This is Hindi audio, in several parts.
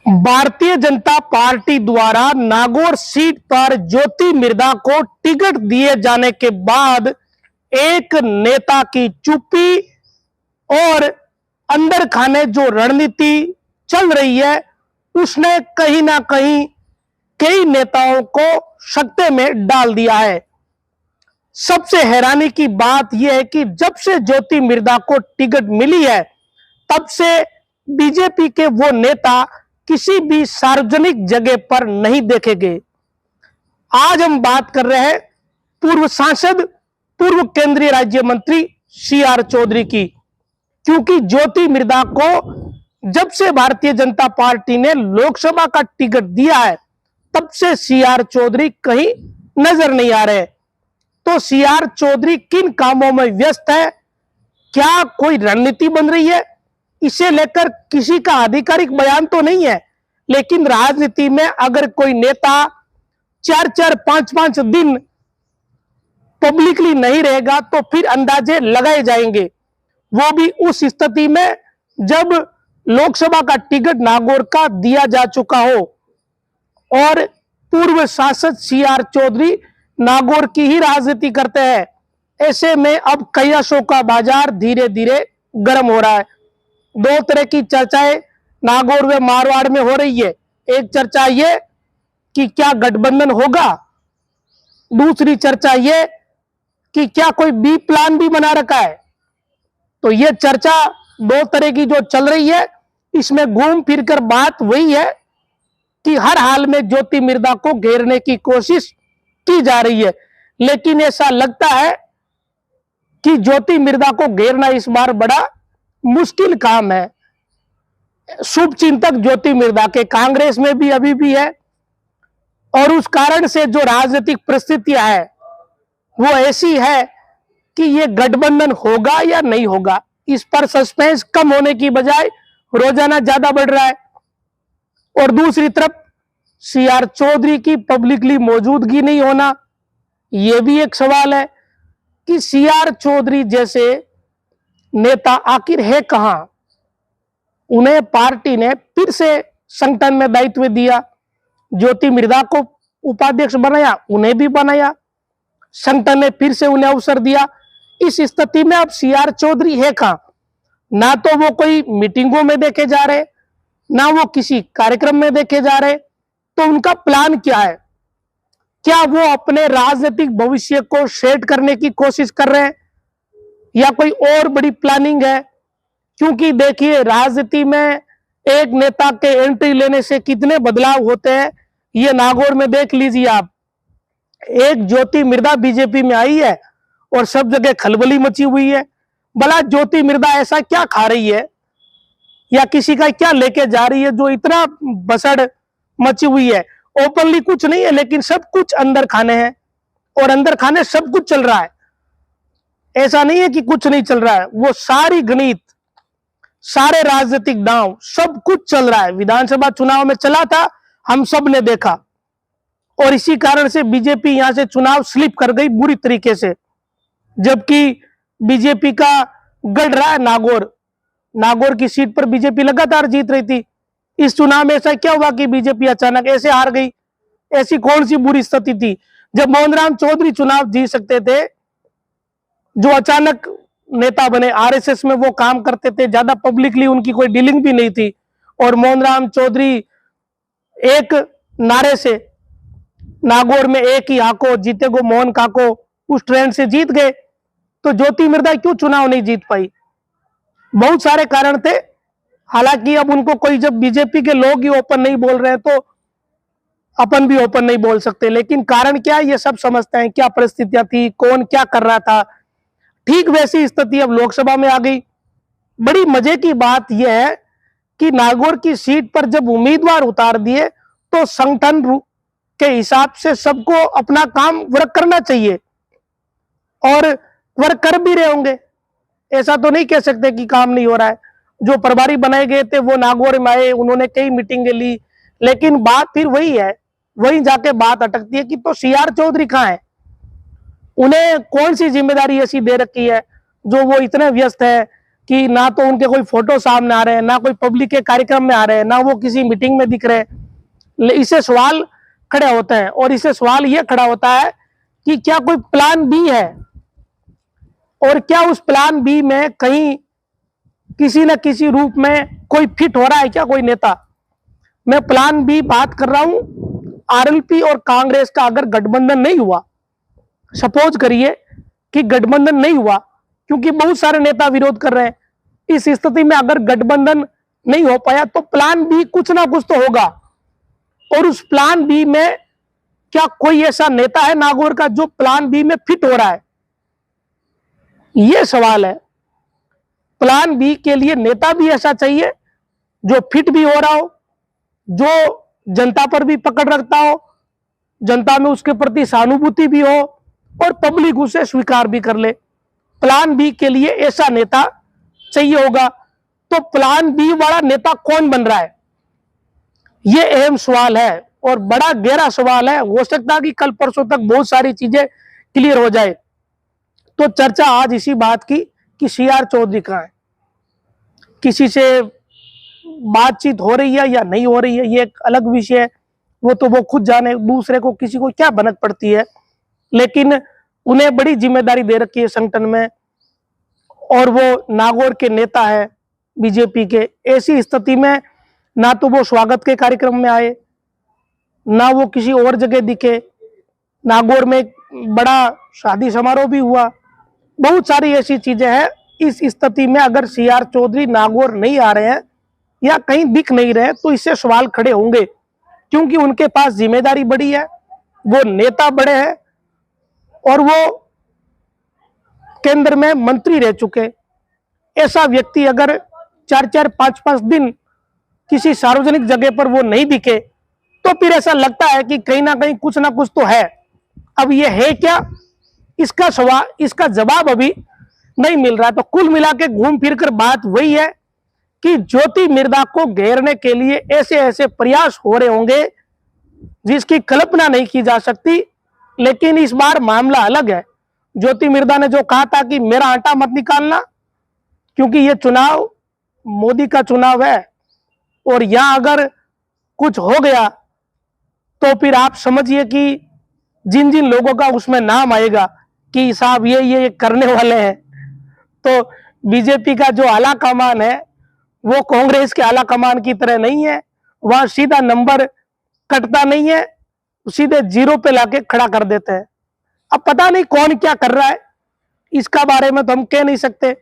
भारतीय जनता पार्टी द्वारा नागौर सीट पर ज्योति मिर्धा को टिकट दिए जाने के बाद एक नेता की चुप्पी और अंदर खाने जो रणनीति चल रही है, उसने कहीं ना कहीं कई नेताओं को सकते में डाल दिया है। सबसे हैरानी की बात यह है कि जब से ज्योति मिर्धा को टिकट मिली है, तब से बीजेपी के वो नेता किसी भी सार्वजनिक जगह पर नहीं देखे गए। आज हम बात कर रहे हैं पूर्व सांसद, पूर्व केंद्रीय राज्य मंत्री CR चौधरी की, क्योंकि ज्योति मिर्धा को जब से भारतीय जनता पार्टी ने लोकसभा का टिकट दिया है, तब से CR चौधरी कहीं नजर नहीं आ रहे। तो CR चौधरी किन कामों में व्यस्त है, क्या कोई रणनीति बन रही है, इसे लेकर किसी का आधिकारिक बयान तो नहीं है, लेकिन राजनीति में अगर कोई नेता 4-4, 5-5 दिन पब्लिकली नहीं रहेगा तो फिर अंदाजे लगाए जाएंगे, वो भी उस स्थिति में जब लोकसभा का टिकट नागौर का दिया जा चुका हो और पूर्व सांसद CR चौधरी नागौर की ही राजनीति करते हैं। ऐसे में अब कयासों का बाजार धीरे धीरे गर्म हो रहा है। दो तरह की चर्चाएं नागौर व मारवाड़ में हो रही है। एक चर्चा ये कि क्या गठबंधन होगा, दूसरी चर्चा ये कि क्या कोई बी प्लान भी बना रखा है। तो ये चर्चा दो तरह की जो चल रही है, इसमें घूम फिरकर बात वही है कि हर हाल में ज्योति मिर्धा को घेरने की कोशिश की जा रही है, लेकिन ऐसा लगता है कि ज्योति मिर्धा को घेरना इस बार बड़ा मुश्किल काम है। शुभ चिंतक ज्योति मिर्धा के कांग्रेस में भी अभी भी है और उस कारण से जो राजनीतिक परिस्थितियां है वो ऐसी है कि ये गठबंधन होगा या नहीं होगा, इस पर सस्पेंस कम होने की बजाय रोजाना ज्यादा बढ़ रहा है। और दूसरी तरफ CR चौधरी की पब्लिकली मौजूदगी नहीं होना, यह भी एक सवाल है कि CR चौधरी जैसे नेता आखिर है कहां। उन्हें पार्टी ने फिर से संगठन में दायित्व दिया, ज्योति मिर्धा को उपाध्यक्ष बनाया, उन्हें भी बनाया, संगठन ने फिर से उन्हें अवसर दिया। इस स्थिति में अब CR चौधरी है कहां, ना तो वो कोई मीटिंगों में देखे जा रहे, ना वो किसी कार्यक्रम में देखे जा रहे। तो उनका प्लान क्या है, क्या वो अपने राजनीतिक भविष्य को सेट करने की कोशिश कर रहे हैं या कोई और बड़ी प्लानिंग है। क्योंकि देखिए, राजनीति में एक नेता के एंट्री लेने से कितने बदलाव होते हैं, ये नागौर में देख लीजिए आप। एक ज्योति मिर्धा बीजेपी में आई है और सब जगह खलबली मची हुई है। भला ज्योति मिर्धा ऐसा क्या खा रही है या किसी का क्या लेके जा रही है जो इतना बसड़ मची हुई है। ओपनली कुछ नहीं है, लेकिन सब कुछ अंदर खाने हैं और अंदर खाने सब कुछ चल रहा है। ऐसा नहीं है कि कुछ नहीं चल रहा है, वो सारी गणित, सारे राजनीतिक दांव, सब कुछ चल रहा है। विधानसभा चुनाव में चला था, हम सब ने देखा, और इसी कारण से बीजेपी यहां से चुनाव स्लिप कर गई बुरी तरीके से। जबकि बीजेपी का गढ़ रहा है नागौर की सीट पर बीजेपी लगातार जीत रही थी। इस चुनाव में ऐसा क्या हुआ कि बीजेपी अचानक ऐसे हार गई? ऐसी कौन सी बुरी स्थिति थी जब मोहनराम चौधरी चुनाव जीत सकते थे, जो अचानक नेता बने, RSS में वो काम करते थे, ज्यादा पब्लिकली उनकी कोई डीलिंग भी नहीं थी, और मोहनराम चौधरी एक नारे से नागौर में एक ही आको जीते गो मोहन काको, उस ट्रेंड से जीत गए। तो ज्योति मिर्धा क्यों चुनाव नहीं जीत पाई? बहुत सारे कारण थे। हालांकि अब उनको कोई, जब बीजेपी के लोग ही ओपन नहीं बोल रहे हैं तो अपन भी ओपन नहीं बोल सकते। लेकिन कारण क्या है ये सब समझते हैं, क्या परिस्थितियां थी, कौन क्या कर रहा था। ठीक वैसी स्थिति अब लोकसभा में आ गई। बड़ी मजे की बात यह है कि नागौर की सीट पर जब उम्मीदवार उतार दिए तो संगठन के हिसाब से सबको अपना काम वर्क करना चाहिए और वर्क कर भी रहे होंगे। ऐसा तो नहीं कह सकते कि काम नहीं हो रहा है। जो प्रभारी बनाए गए थे वो नागौर में आए, उन्होंने कई मीटिंगें ली, लेकिन बात फिर वही है, वहीं जाके बात अटकती है कि तो CR चौधरी कहाँ है, उन्हें कौन सी जिम्मेदारी ऐसी दे रखी है जो वो इतने व्यस्त है कि ना तो उनके कोई फोटो सामने आ रहे हैं, ना कोई पब्लिक के कार्यक्रम में आ रहे हैं, ना वो किसी मीटिंग में दिख रहे हैं। इससे सवाल खड़े होते हैं, और इससे सवाल ये खड़ा होता है कि क्या कोई प्लान बी है, और क्या उस प्लान बी में कहीं किसी न किसी रूप में कोई फिट हो रहा है क्या कोई नेता। मैं प्लान बी बात कर रहा हूं, आरएलपी और कांग्रेस का अगर गठबंधन नहीं हुआ, सपोज करिए कि गठबंधन नहीं हुआ, क्योंकि बहुत सारे नेता विरोध कर रहे हैं, इस स्थिति में अगर गठबंधन नहीं हो पाया तो प्लान बी कुछ ना कुछ तो होगा। और उस प्लान बी में क्या कोई ऐसा नेता है नागौर का जो प्लान बी में फिट हो रहा है, यह सवाल है। प्लान बी के लिए नेता भी ऐसा चाहिए जो फिट भी हो रहा हो, जो जनता पर भी पकड़ रखता हो, जनता में उसके प्रति सहानुभूति भी हो, और पब्लिक उसे स्वीकार भी कर ले। प्लान बी के लिए ऐसा नेता चाहिए होगा। तो प्लान बी वाला नेता कौन बन रहा है, यह अहम सवाल है, और बड़ा गहरा सवाल है। हो सकता है कि कल परसों तक बहुत सारी चीजें क्लियर हो जाए। तो चर्चा आज इसी बात की कि सीआर चौधरी कहां है, किसी से बातचीत हो रही है या नहीं हो रही है, ये एक अलग विषय है, वो तो वो खुद जाने, दूसरे को किसी को क्या भनक पड़ती है। लेकिन उन्हें बड़ी जिम्मेदारी दे रखी है संगठन में, और वो नागौर के नेता है बीजेपी के। ऐसी स्थिति में ना तो वो स्वागत के कार्यक्रम में आए, ना वो किसी और जगह दिखे। नागौर में एक बड़ा शादी समारोह भी हुआ, बहुत सारी ऐसी चीजें हैं। इस स्थिति में अगर सीआर चौधरी नागौर नहीं आ रहे हैं या कहीं दिख नहीं रहे, तो इससे सवाल खड़े होंगे, क्योंकि उनके पास जिम्मेदारी बड़ी है, वो नेता बड़े हैं, और वो केंद्र में मंत्री रह चुके। ऐसा व्यक्ति अगर 4-4, 5-5 दिन किसी सार्वजनिक जगह पर वो नहीं दिखे, तो फिर ऐसा लगता है कि कहीं ना कहीं कुछ ना कुछ तो है। अब ये है क्या, इसका जवाब अभी नहीं मिल रहा। तो कुल मिला के घूम फिर कर बात वही है कि ज्योति मिर्धा को घेरने के लिए ऐसे ऐसे प्रयास हो रहे होंगे जिसकी कल्पना नहीं की जा सकती। लेकिन इस बार मामला अलग है। ज्योति मिर्धा ने जो कहा था कि मेरा आटा मत निकालना, क्योंकि ये चुनाव मोदी का चुनाव है, और यहां अगर कुछ हो गया तो फिर आप समझिए कि जिन जिन लोगों का उसमें नाम आएगा कि साहब ये करने वाले हैं, तो बीजेपी का जो आला कमान है वो कांग्रेस के आला कमान की तरह नहीं है। वहां सीधा नंबर कटता नहीं है, सीधे जीरो पे लाके खड़ा कर देते हैं। अब पता नहीं कौन क्या कर रहा है, इसका बारे में तो हम कह नहीं सकते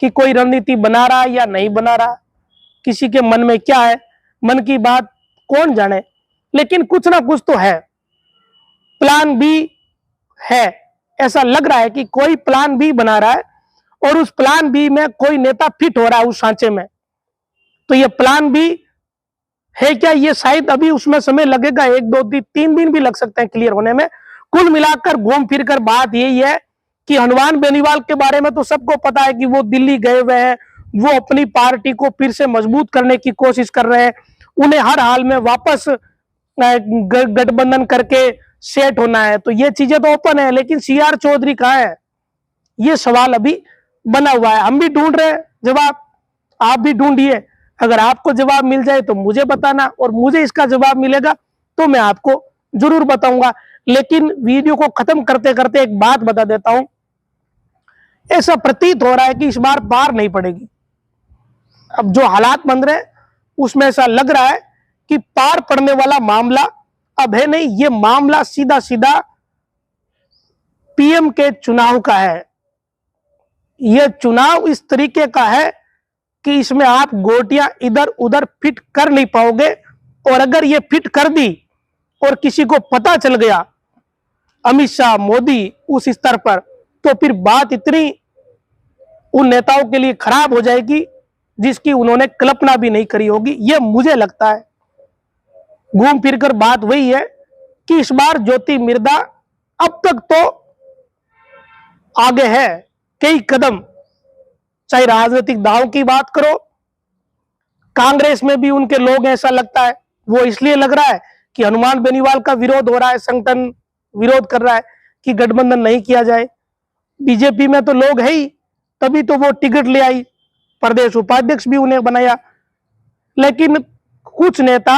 कि कोई रणनीति बना रहा है या नहीं बना रहा, किसी के मन में क्या है, मन की बात कौन जाने। लेकिन कुछ ना कुछ तो है, प्लान बी है। ऐसा लग रहा है कि कोई प्लान बी बना रहा है, और उस प्लान बी में कोई नेता फिट हो रहा है उस सांचे में। तो ये प्लान बी है क्या, ये शायद अभी उसमें समय लगेगा, 1-2-3 दिन भी लग सकते हैं क्लियर होने में। कुल मिलाकर घूम फिर कर बात यही है कि हनुमान बेनीवाल के बारे में तो सबको पता है कि वो दिल्ली गए हुए हैं, वो अपनी पार्टी को फिर से मजबूत करने की कोशिश कर रहे हैं, उन्हें हर हाल में वापस गठबंधन करके सेट होना है। तो ये चीजें तो ओपन है, लेकिन सीआर चौधरी कहां है, ये सवाल अभी बना हुआ है। हम भी ढूंढ रहे हैं जवाब, आप भी ढूंढिए। अगर आपको जवाब मिल जाए तो मुझे बताना, और मुझे इसका जवाब मिलेगा तो मैं आपको जरूर बताऊंगा। लेकिन वीडियो को खत्म करते करते एक बात बता देता हूं, ऐसा प्रतीत हो रहा है कि इस बार पार नहीं पड़ेगी। अब जो हालात बन रहे हैं उसमें ऐसा लग रहा है कि पार पड़ने वाला मामला अब है नहीं, ये मामला सीधा सीधा पीएम के चुनाव का है। यह चुनाव इस तरीके का है कि इसमें आप गोटियां इधर उधर फिट कर नहीं पाओगे, और अगर ये फिट कर दी और किसी को पता चल गया, अमित शाह, मोदी, उस स्तर पर, तो फिर बात इतनी उन नेताओं के लिए खराब हो जाएगी जिसकी उन्होंने कल्पना भी नहीं करी होगी, ये मुझे लगता है। घूम फिरकर बात वही है कि इस बार ज्योति मिर्धा अब तक तो आगे है कई कदम। चाहे राजनीतिक दांव की बात करो, कांग्रेस में भी उनके लोग, ऐसा लगता है वो इसलिए लग रहा है कि हनुमान बेनीवाल का विरोध हो रहा है, संगठन विरोध कर रहा है कि गठबंधन नहीं किया जाए। बीजेपी में तो लोग है ही, तभी तो वो टिकट ले आई, प्रदेश उपाध्यक्ष भी उन्हें बनाया, लेकिन कुछ नेता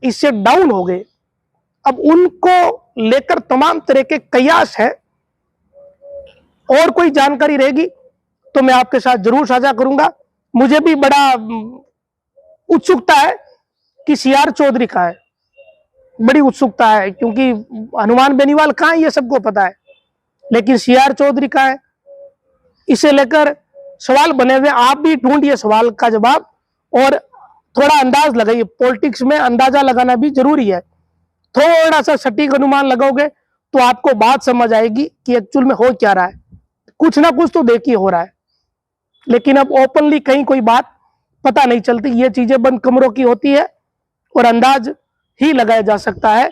इससे डाउन हो गए। अब उनको लेकर तमाम तरह के कयास है, और कोई जानकारी रहेगी तो मैं आपके साथ जरूर साझा करूंगा। मुझे भी बड़ा उत्सुकता है कि सीआर चौधरी का है, बड़ी उत्सुकता है, क्योंकि हनुमान बेनीवाल कहाँ है ये सबको पता है, लेकिन सीआर चौधरी का है। इसे लेकर सवाल बने हुए, आप भी ढूंढिए सवाल का जवाब और थोड़ा अंदाज लगाइए। पॉलिटिक्स में अंदाजा लगाना भी जरूरी है। थोड़ा सा सटीक अनुमान लगाओगे तो आपको बात समझ आएगी कि एक्चुअल में हो क्या रहा है। कुछ ना कुछ तो देखिए हो रहा है, लेकिन अब ओपनली कहीं कोई बात पता नहीं चलती। ये चीजें बंद कमरों की होती है और अंदाज ही लगाया जा सकता है।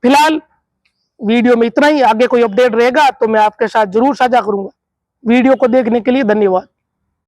फिलहाल वीडियो में इतना ही। आगे कोई अपडेट रहेगा तो मैं आपके साथ जरूर साझा करूंगा। वीडियो को देखने के लिए धन्यवाद।